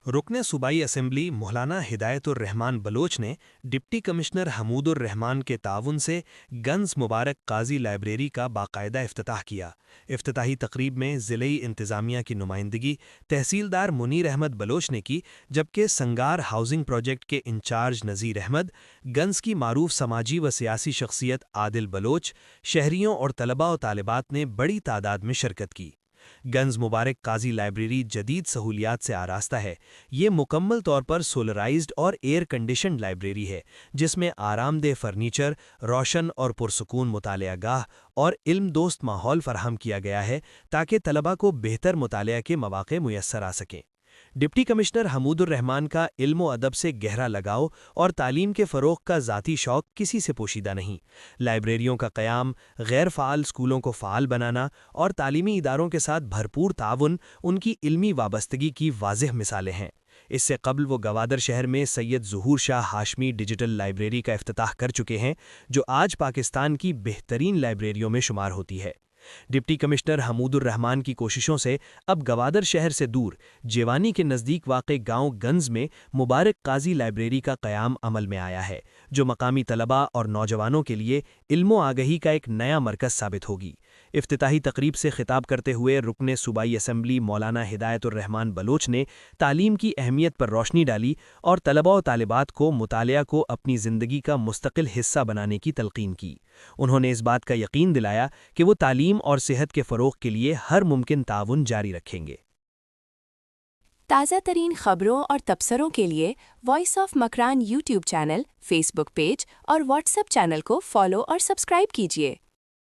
रुकन सूबाई असम्बली मौलाना हिदायतुर्रहमान बलोच ने डिप्टी कमिश्नर हमूदुर्रहमान के ताउन से गंज मुबारक काजी लाइब्रेरी का बाकायदा इफ्तिताह किया। इफ्तिताही तकरीब में ज़िले इंतज़ामिया की नुमाइंदगी तहसीलदार मुनीर अहमद बलोच ने की, जबकि संगार हाउसिंग प्रोजेक्ट के इंचार्ज नज़ीर अहमद, गंज की मारूफ समाजी व सियासी शख्सियत आदिल बलोच, शहरियों और तलबा व तालिबात ने बड़ी तादाद में शिरकत की। गंज मुबारक काजी लाइब्रेरी जदीद सहूलियात से आरास्ता है। ये मुकम्मल तौर पर सोलराइज्ड और एयर कंडीशनड लाइब्रेरी है, जिसमें आरामदेह फर्नीचर, रोशन और पुरसकून मुतालिया गाह और इल्म दोस्त माहौल फराहम किया गया है ताकि तलबा को बेहतर मुतालिया के मौक़े मुयस्सर आ सकें। डिप्टी कमिश्नर हमूदुर्रहमान का इल्म व अदब से गहरा लगाव और तालीम के फ़रोग़ का ज़ाती शौक़ किसी से पोशीदा नहीं। लाइब्रेरियों का क़याम, गैर फ़ाल स्कूलों को फ़ाल बनाना और तालीमी इदारों के साथ भरपूर ताउन उनकी इल्मी वाबस्तगी की वाज़ेह मिसालें हैं। इससे कबल वो गवादर शहर में सैयद ज़हूर शाह हाशमी डिजिटल लाइब्रेरी का इफ्तिताह कर चुके हैं, जो आज पाकिस्तान की बेहतरीन लाइब्रेरियों में शुमार होती है। डिप्टी कमिश्नर हमूदुर्रहमान की कोशिशों से अब गवादर शहर से दूर जेवानी के नज़दीक वाक़े गांव गंज में मुबारक काजी लाइब्रेरी का क़याम अमल में आया है, जो मकामी तलबा और नौजवानों के लिए इल्मो आगही का एक नया मरकज़ साबित होगी। इफ्तिताही तकरीब से खिताब करते हुए रुकन सूबाई असम्बली मौलाना हिदायतुर्रहमान बलोच ने तालीम की अहमियत पर रोशनी डाली और तलबा व तालिबात को मुतालिया को अपनी ज़िंदगी का मुस्तकिल हिस्सा बनाने की तलकीन की। उन्होंने इस बात का यकीन दिलाया कि वो तालीम और सेहत के फ़रोग़ के लिए हर मुमकिन ताउन जारी रखेंगे। ताज़ा तरीन खबरों और तबसरों के लिए voice of Makran YouTube channel, Facebook page और व्हाट्सएप चैनल को फॉलो और सब्सक्राइब कीजिए।